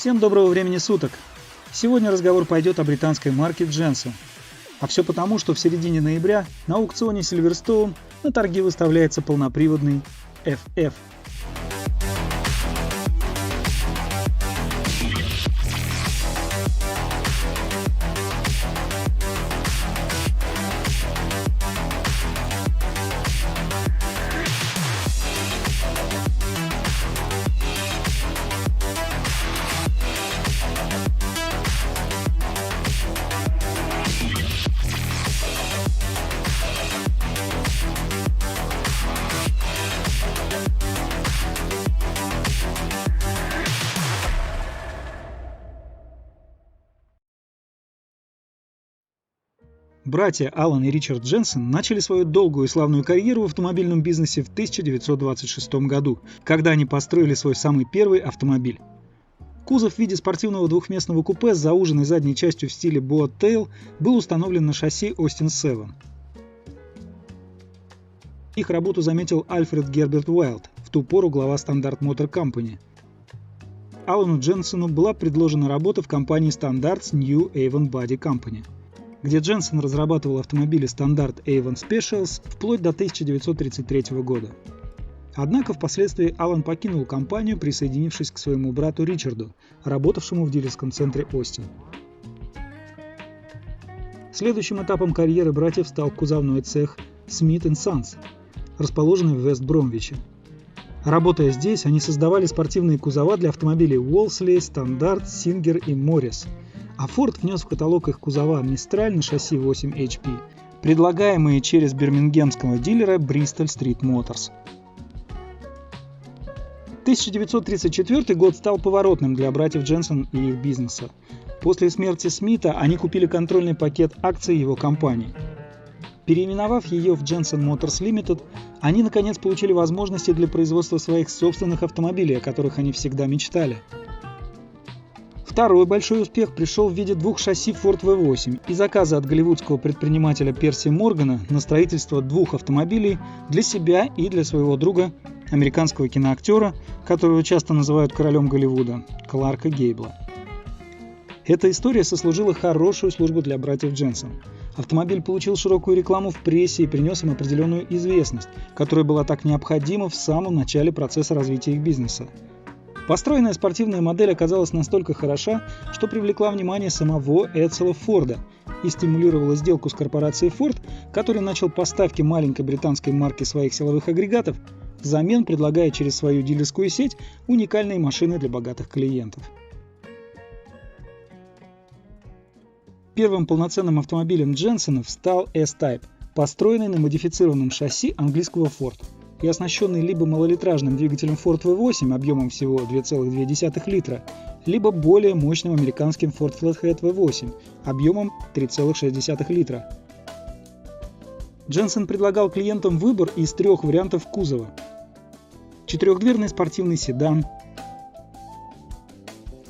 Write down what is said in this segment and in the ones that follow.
Всем доброго времени суток! Сегодня разговор пойдет о британской марке Jensen. А все потому, что в середине ноября на аукционе Silverstone на торги выставляется полноприводный FF. Братья Алан и Ричард Дженсен начали свою долгую и славную карьеру в автомобильном бизнесе в 1926 году, когда они построили свой самый первый автомобиль. Кузов в виде спортивного двухместного купе с зауженной задней частью в стиле Boat Tail был установлен на шасси Austin 7. Их работу заметил Альфред Герберт Уайлд, в ту пору глава Standard Motor Company. Алану Дженсену была предложена работа в компании Standard's New Avon Body Company, где Дженсен разрабатывал автомобили Standard Avon Specials вплоть до 1933 года. Однако впоследствии Алан покинул компанию, присоединившись к своему брату Ричарду, работавшему в дилерском центре Остин. Следующим этапом карьеры братьев стал кузовной цех Smith & Sons, расположенный в Вест-Бромвиче. Работая здесь, они создавали спортивные кузова для автомобилей Wolseley, Standard, Singer и Morris, а Ford внес в каталог их кузова Mistral на шасси 8 HP, предлагаемые через бирмингемского дилера Bristol Street Motors. 1934 год стал поворотным для братьев Дженсен и их бизнеса. После смерти Смита они купили контрольный пакет акций его компании. Переименовав ее в Jensen Motors Limited, они наконец получили возможности для производства своих собственных автомобилей, о которых они всегда мечтали. Второй большой успех пришел в виде двух шасси Ford V8 и заказа от голливудского предпринимателя Перси Моргана на строительство двух автомобилей для себя и для своего друга, американского киноактера, которого часто называют королем Голливуда, Кларка Гейбла. Эта история сослужила хорошую службу для братьев Дженсен. Автомобиль получил широкую рекламу в прессе и принес им определенную известность, которая была так необходима в самом начале процесса развития их бизнеса. Построенная спортивная модель оказалась настолько хороша, что привлекла внимание самого Эдсела Форда и стимулировала сделку с корпорацией Ford, который начал поставки маленькой британской марки своих силовых агрегатов, взамен предлагая через свою дилерскую сеть уникальные машины для богатых клиентов. Первым полноценным автомобилем Дженсенов стал S-Type, построенный на модифицированном шасси английского Ford и оснащенный либо малолитражным двигателем Ford V8 объемом всего 2,2 литра, либо более мощным американским Ford Flathead V8 объемом 3,6 литра. Дженсен предлагал клиентам выбор из трех вариантов кузова: четырехдверный спортивный седан,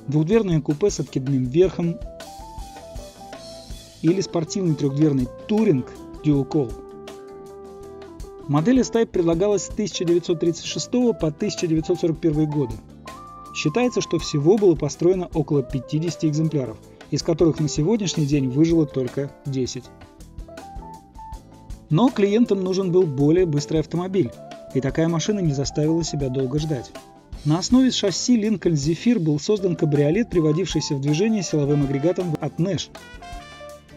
двухдверное купе с откидным верхом или спортивный трехдверный туринг Dual Cowl. Модель S-Type предлагалась с 1936 по 1941 годы. Считается, что всего было построено около 50 экземпляров, из которых на сегодняшний день выжило только 10. Но клиентам нужен был более быстрый автомобиль, и такая машина не заставила себя долго ждать. На основе шасси Lincoln Zephyr был создан кабриолет, приводившийся в движение силовым агрегатом от Nash.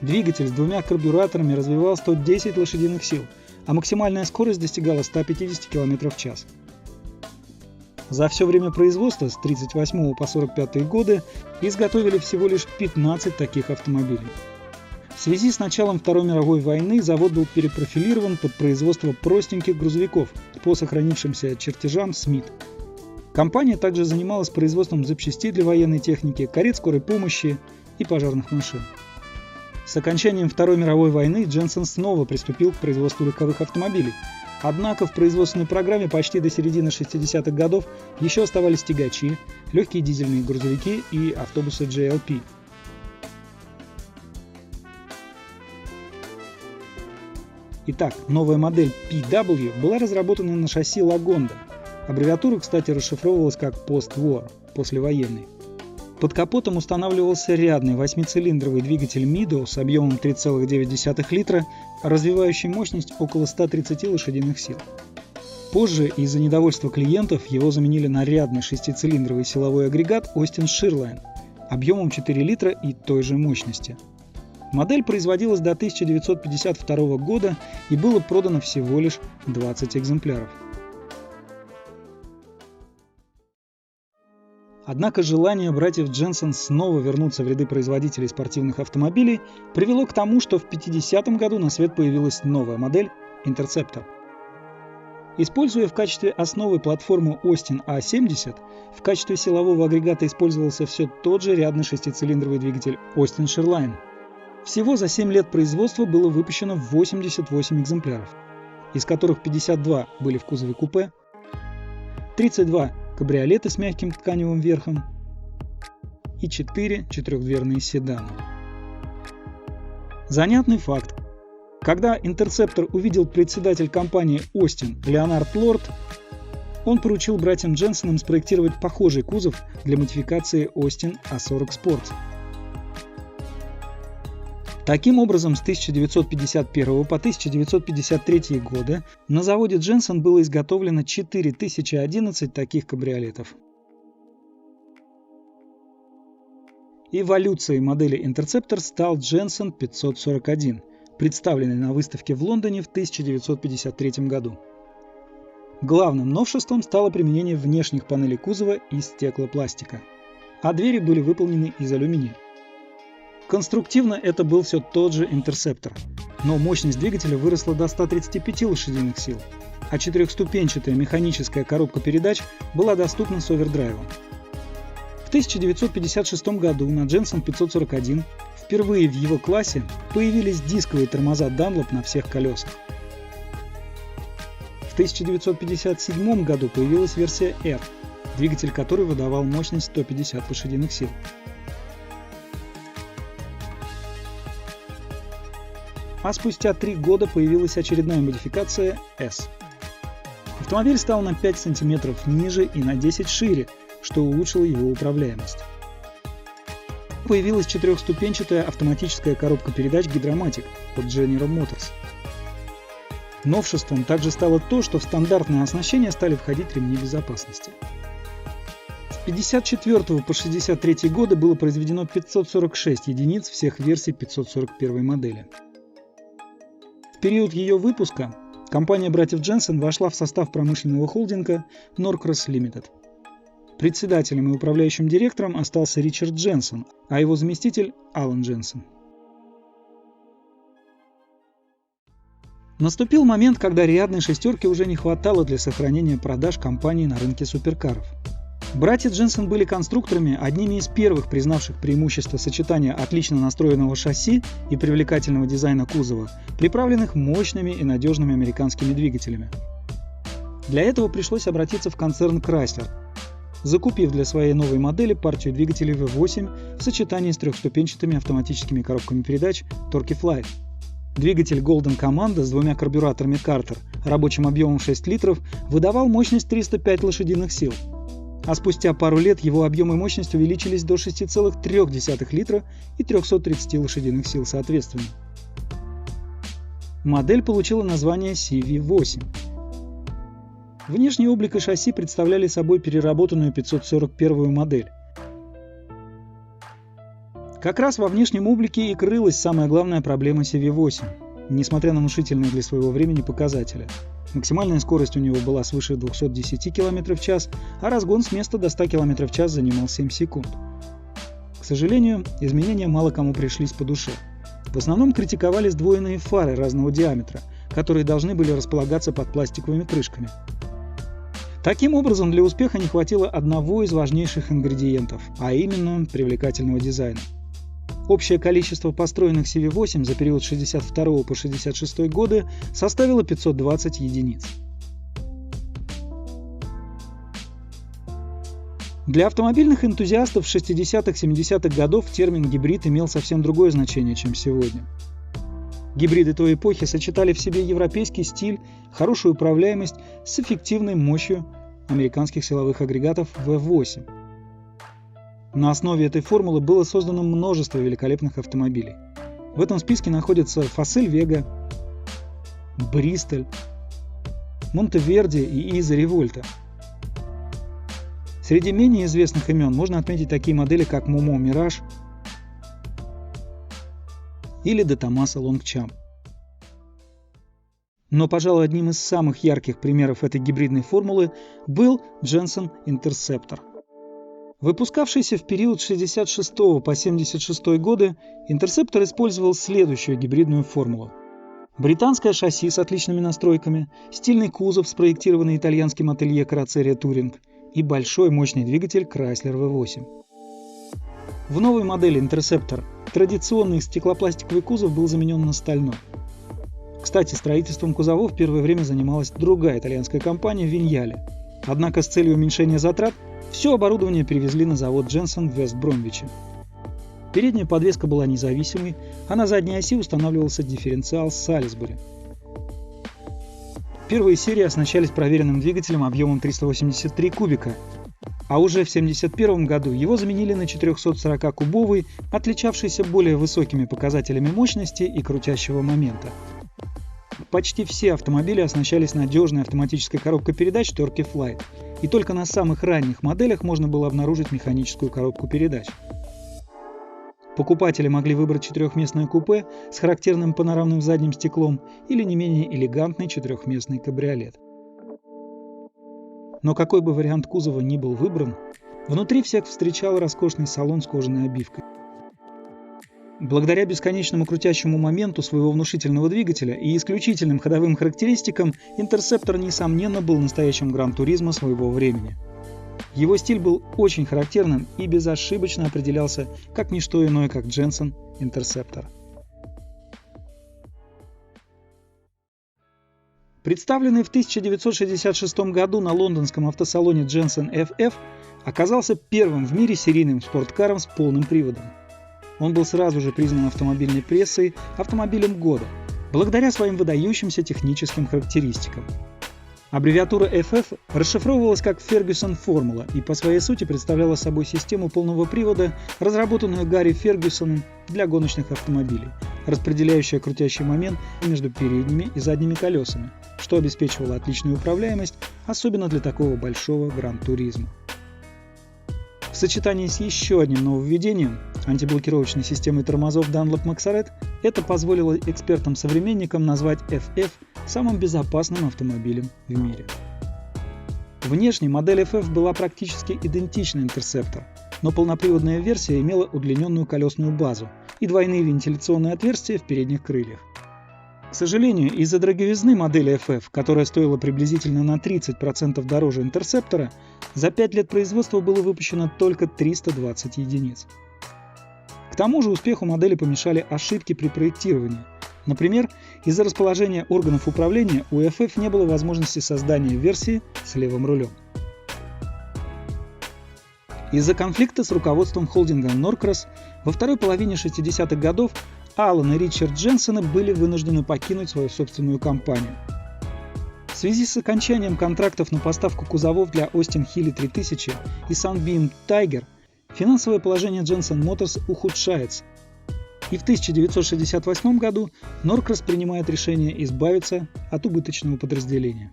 Двигатель с двумя карбюраторами развивал 110 лошадиных сил, а максимальная скорость достигала 150 км в час. За все время производства с 1938 по 1945 годы изготовили всего лишь 15 таких автомобилей. В связи с началом Второй мировой войны завод был перепрофилирован под производство простеньких грузовиков по сохранившимся чертежам Смит. Компания также занималась производством запчастей для военной техники, карет скорой помощи и пожарных машин. С окончанием Второй мировой войны Дженсен снова приступил к производству легковых автомобилей, однако в производственной программе почти до середины 60-х годов еще оставались тягачи, легкие дизельные грузовики и автобусы JLP. Итак, новая модель PW была разработана на шасси Lagonda. Аббревиатура, кстати, расшифровывалась как Post-War, послевоенный. Под капотом устанавливался рядный 8-цилиндровый двигатель Meadow с объемом 3,9 литра, развивающий мощность около 130 лошадиных сил. Позже, из-за недовольства клиентов, его заменили на рядный 6-цилиндровый силовой агрегат Austin Shearline объемом 4 литра и той же мощности. Модель производилась до 1952 года и было продано всего лишь 20 экземпляров. Однако желание братьев Дженсон снова вернуться в ряды производителей спортивных автомобилей привело к тому, что в 1950 году на свет появилась новая модель Interceptor. Используя в качестве основы платформу Austin A70, в качестве силового агрегата использовался все тот же рядный 6-цилиндровый двигатель Austin Shearline. Всего за 7 лет производства было выпущено 88 экземпляров, из которых 52 были в кузове купе, 32 кабриолеты с мягким тканевым верхом и 4 четырехдверные седаны. Занятный факт. Когда Interceptor увидел председатель компании Austin Леонард Лорд, он поручил братьям Дженсонам спроектировать похожий кузов для модификации Austin A40 Sport. Таким образом, с 1951 по 1953 годы на заводе Дженсон было изготовлено 4011 таких кабриолетов. Эволюцией модели Interceptor стал Jensen 541, представленный на выставке в Лондоне в 1953 году. Главным новшеством стало применение внешних панелей кузова из стеклопластика, а двери были выполнены из алюминия. Конструктивно это был все тот же Interceptor, но мощность двигателя выросла до 135 лошадиных сил, а четырехступенчатая механическая коробка передач была доступна с овердрайвом. В 1956 году на Jensen 541 впервые в его классе появились дисковые тормоза Dunlop на всех колесах. В 1957 году появилась версия R, двигатель которой выдавал мощность 150 лошадиных сил. А спустя 3 года появилась очередная модификация S. Автомобиль стал на 5 см ниже и на 10 шире, что улучшило его управляемость. Появилась четырехступенчатая автоматическая коробка передач Гидроматик от General Motors. Новшеством также стало то, что в стандартное оснащение стали входить ремни безопасности. С 1954 по 1963 годы было произведено 546 единиц всех версий 541 модели. В период ее выпуска компания братьев Дженсон вошла в состав промышленного холдинга Norcross Limited. Председателем и управляющим директором остался Ричард Дженсон, а его заместитель Алан Дженсон. Наступил момент, когда рядной шестерки уже не хватало для сохранения продаж компании на рынке суперкаров. Братья Дженсон были конструкторами, одними из первых признавших преимущество сочетания отлично настроенного шасси и привлекательного дизайна кузова, приправленных мощными и надежными американскими двигателями. Для этого пришлось обратиться в концерн Chrysler, закупив для своей новой модели партию двигателей V8 в сочетании с трехступенчатыми автоматическими коробками передач Torque Fly. Двигатель Golden Commando с двумя карбюраторами Carter рабочим объемом 6 литров выдавал мощность 305 лошадиных сил, а спустя пару лет его объем и мощность увеличились до 6,3 литра и 330 лошадиных сил соответственно. Модель получила название CV8. Внешний облик и шасси представляли собой переработанную 541 модель. Как раз во внешнем облике и крылась самая главная проблема CV8, несмотря на внушительные для своего времени показатели. Максимальная скорость у него была свыше 210 км в час, а разгон с места до 100 км в час занимал 7 секунд. К сожалению, изменения мало кому пришлись по душе. В основном критиковали сдвоенные фары разного диаметра, которые должны были располагаться под пластиковыми крышками. Таким образом, для успеха не хватило одного из важнейших ингредиентов, а именно привлекательного дизайна. Общее количество построенных CV8 за период с 1962 по 1966 годы составило 520 единиц. Для автомобильных энтузиастов 60-70-х годов термин «гибрид» имел совсем другое значение, чем сегодня. Гибриды той эпохи сочетали в себе европейский стиль, хорошую управляемость с эффективной мощью американских силовых агрегатов V8. На основе этой формулы было создано множество великолепных автомобилей. В этом списке находятся Фасель Вега, Бристоль, Монтеверди и Иза Револьта. Среди менее известных имен можно отметить такие модели, как Момо Мираж или Де Томасо Лонгчамп. Но, пожалуй, одним из самых ярких примеров этой гибридной формулы был Jensen Interceptor. Выпускавшийся в период с 1966 по 1976 годы, Interceptor использовал следующую гибридную формулу. Британское шасси с отличными настройками, стильный кузов, спроектированный итальянским ателье Карроцерия Touring, и большой мощный двигатель Chrysler V8. В новой модели Interceptor традиционный стеклопластиковый кузов был заменен на стальной. Кстати, строительством кузовов первое время занималась другая итальянская компания Vignale. Однако с целью уменьшения затрат все оборудование перевезли на завод Jensen в Вест-Бромвиче. Передняя подвеска была независимой, а на задней оси устанавливался дифференциал Салисбури. Первые серии оснащались проверенным двигателем объемом 383 кубика, а уже в 1971 году его заменили на 440-кубовый, отличавшийся более высокими показателями мощности и крутящего момента. Почти все автомобили оснащались надежной автоматической коробкой передач Torque-Flight, и только на самых ранних моделях можно было обнаружить механическую коробку передач. Покупатели могли выбрать четырехместное купе с характерным панорамным задним стеклом или не менее элегантный четырехместный кабриолет. Но какой бы вариант кузова ни был выбран, внутри всех встречал роскошный салон с кожаной обивкой. Благодаря бесконечному крутящему моменту своего внушительного двигателя и исключительным ходовым характеристикам, Interceptor, несомненно, был настоящим гран-туризмо своего времени. Его стиль был очень характерным и безошибочно определялся как ничто иное, как Jensen Interceptor. Представленный в 1966 году на лондонском автосалоне Jensen FF оказался первым в мире серийным спорткаром с полным приводом. Он был сразу же признан автомобильной прессой автомобилем года, благодаря своим выдающимся техническим характеристикам. Аббревиатура FF расшифровывалась как Ferguson формула и по своей сути представляла собой систему полного привода, разработанную Гарри Фергюсоном для гоночных автомобилей, распределяющая крутящий момент между передними и задними колесами, что обеспечивало отличную управляемость, особенно для такого большого гран-туризма. В сочетании с еще одним нововведением – антиблокировочной системой тормозов Dunlop Maxarette, это позволило экспертам-современникам назвать FF самым безопасным автомобилем в мире. Внешне модель FF была практически идентична Interceptor, но полноприводная версия имела удлиненную колесную базу и двойные вентиляционные отверстия в передних крыльях. К сожалению, из-за дороговизны модели FF, которая стоила приблизительно на 30% дороже Interceptor, за 5 лет производства было выпущено только 320 единиц. К тому же успеху модели помешали ошибки при проектировании. Например, из-за расположения органов управления у FF не было возможности создания версии с левым рулем. Из-за конфликта с руководством холдинга Norcross во второй половине 60-х годов Алан и Ричард Дженсены были вынуждены покинуть свою собственную компанию. В связи с окончанием контрактов на поставку кузовов для Austin Healey 3000 и Sunbeam Tiger финансовое положение Jensen Motors ухудшается, и в 1968 году Norcross принимает решение избавиться от убыточного подразделения.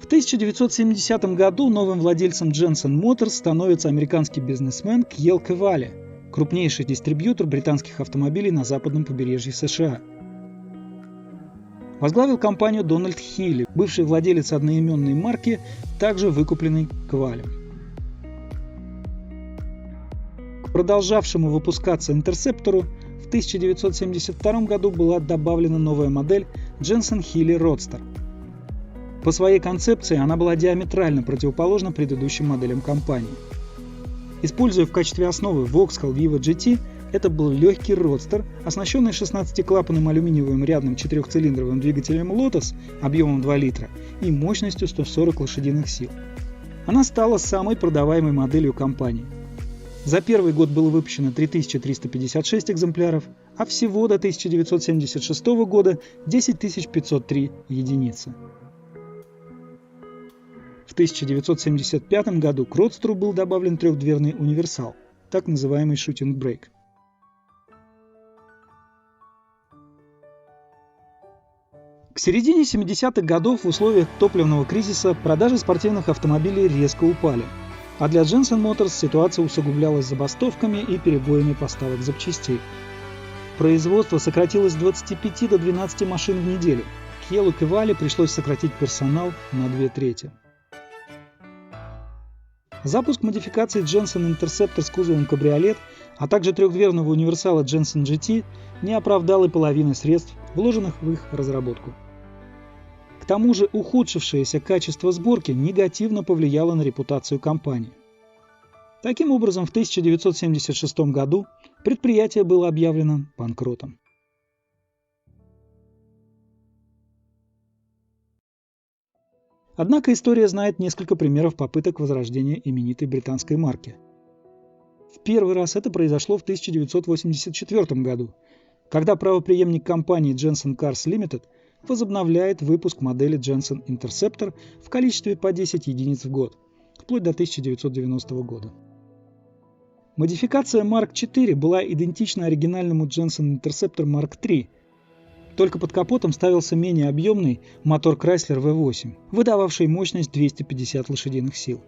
В 1970 году новым владельцем Jensen Motors становится американский бизнесмен Кьел Кевали, крупнейший дистрибьютор британских автомобилей на западном побережье США. Возглавил компанию Дональд Хилли, бывший владелец одноименной марки, также выкупленной Кевали. К продолжавшему выпускаться Интерсептору в 1972 году была добавлена новая модель Jensen Healey Roadster. По своей концепции она была диаметрально противоположна предыдущим моделям компании. Используя в качестве основы Vauxhall Viva GT, это был легкий родстер, оснащенный 16-клапанным алюминиевым рядным четырехцилиндровым двигателем Lotus объемом 2 литра и мощностью 140 лошадиных сил. Она стала самой продаваемой моделью компании. За первый год было выпущено 3356 экземпляров, а всего до 1976 года 10503 единицы. В 1975 году к Родстеру был добавлен трехдверный универсал, так называемый Shooting Brake. К середине 70-х годов в условиях топливного кризиса продажи спортивных автомобилей резко упали, а для Jensen Motors ситуация усугублялась забастовками и перебоями поставок запчастей. Производство сократилось с 25 до 12 машин в неделю. Kellogg и Vale пришлось сократить персонал на 2/3. Запуск модификации Jensen Interceptor с кузовом кабриолет, а также трехдверного универсала Jensen GT не оправдал и половины средств, вложенных в их разработку. К тому же ухудшившееся качество сборки негативно повлияло на репутацию компании. Таким образом, в 1976 году предприятие было объявлено банкротом. Однако история знает несколько примеров попыток возрождения именитой британской марки. В первый раз это произошло в 1984 году, когда правопреемник компании Jensen Cars Limited возобновляет выпуск модели Jensen Interceptor в количестве по 10 единиц в год, вплоть до 1990 года. Модификация Mark IV была идентична оригинальному Jensen Interceptor Mark III, только под капотом ставился менее объемный мотор Chrysler V8, выдававший мощность 250 лошадиных сил.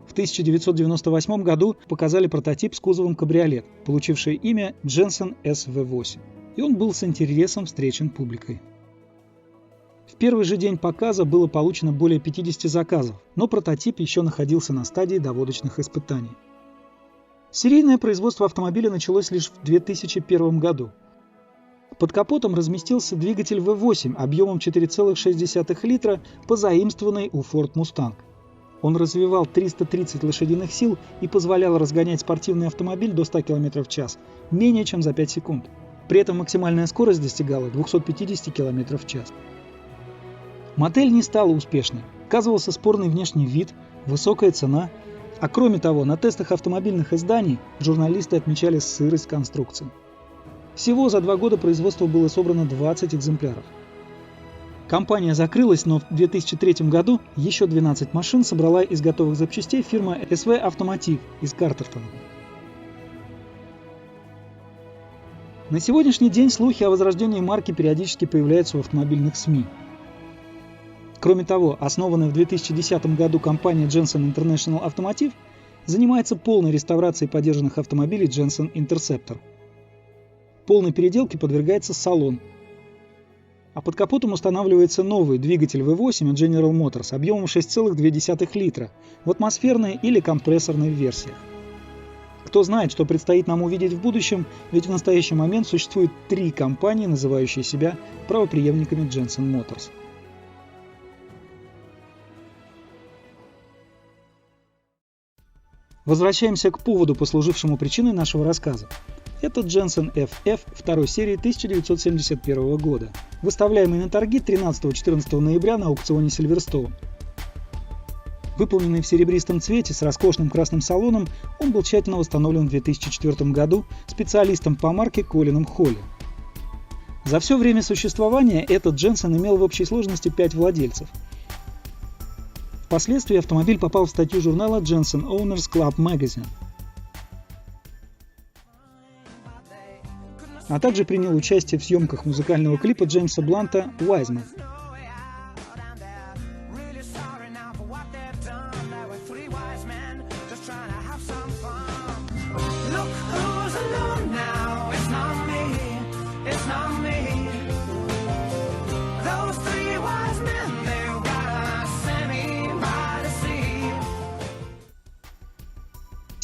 В 1998 году показали прототип с кузовом кабриолет, получивший имя Jensen SV8, и он был с интересом встречен публикой. В первый же день показа было получено более 50 заказов, но прототип еще находился на стадии доводочных испытаний. Серийное производство автомобиля началось лишь в 2001 году. Под капотом разместился двигатель V8 объемом 4,6 литра, позаимствованный у Ford Mustang. Он развивал 330 лошадиных сил и позволял разгонять спортивный автомобиль до 100 км в час менее чем за 5 секунд. При этом максимальная скорость достигала 250 км в час. Модель не стала успешной. Оказывался спорный внешний вид, высокая цена, а кроме того, на тестах автомобильных изданий журналисты отмечали сырость конструкции. Всего за 2 года производства было собрано 20 экземпляров. Компания закрылась, но в 2003 году еще 12 машин собрала из готовых запчастей фирма SV Automotive из Картертона. На сегодняшний день слухи о возрождении марки периодически появляются в автомобильных СМИ. Кроме того, основанная в 2010 году компания Jensen International Automotive занимается полной реставрацией подержанных автомобилей Jensen Interceptor. Полной переделке подвергается салон, а под капотом устанавливается новый двигатель V8 от General Motors объемом 6,2 литра в атмосферной или компрессорной версиях. Кто знает, что предстоит нам увидеть в будущем, ведь в настоящий момент существует 3 компании, называющие себя правопреемниками Jensen Motors. Возвращаемся к поводу, послужившему причиной нашего рассказа. Это Jensen FF второй серии 1971 года, выставляемый на торги 13-14 ноября на аукционе Silverstone. Выполненный в серебристом цвете с роскошным красным салоном, он был тщательно восстановлен в 2004 году специалистом по марке Колином Холли. За все время существования этот Jensen имел в общей сложности 5 владельцев. Впоследствии автомобиль попал в статью журнала Jensen Owners Club Magazine, а также принял участие в съемках музыкального клипа Джеймса Бланта «Wiseman».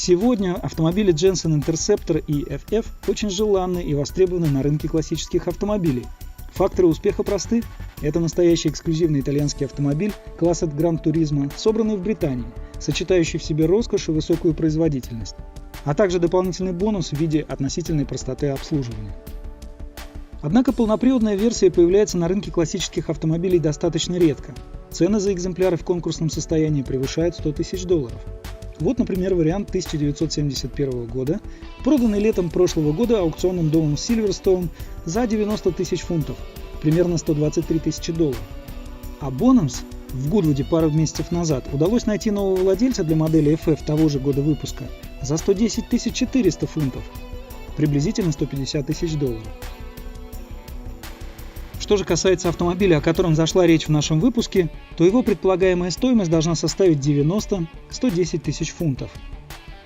Сегодня автомобили Jensen Interceptor и FF очень желанны и востребованы на рынке классических автомобилей. Факторы успеха просты. Это настоящий эксклюзивный итальянский автомобиль класса Gran Turismo, собранный в Британии, сочетающий в себе роскошь и высокую производительность, а также дополнительный бонус в виде относительной простоты обслуживания. Однако полноприводная версия появляется на рынке классических автомобилей достаточно редко. Цены за экземпляры в конкурсном состоянии превышают $100 000. Вот, например, вариант 1971 года, проданный летом прошлого года аукционным домом Silverstone за 90 000 фунтов, примерно 123 тысячи долларов. А Bonhams в Гудвуде пару месяцев назад удалось найти нового владельца для модели FF того же года выпуска за 110 400 фунтов, приблизительно 150 тысяч долларов. Что же касается автомобиля, о котором зашла речь в нашем выпуске, то его предполагаемая стоимость должна составить 90-110 тысяч фунтов,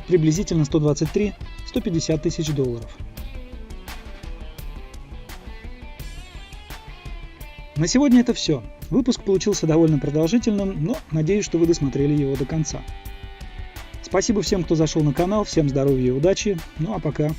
приблизительно 123-150 тысяч долларов. На сегодня это все. Выпуск получился довольно продолжительным, но надеюсь, что вы досмотрели его до конца. Спасибо всем, кто зашел на канал, всем здоровья и удачи, ну а пока.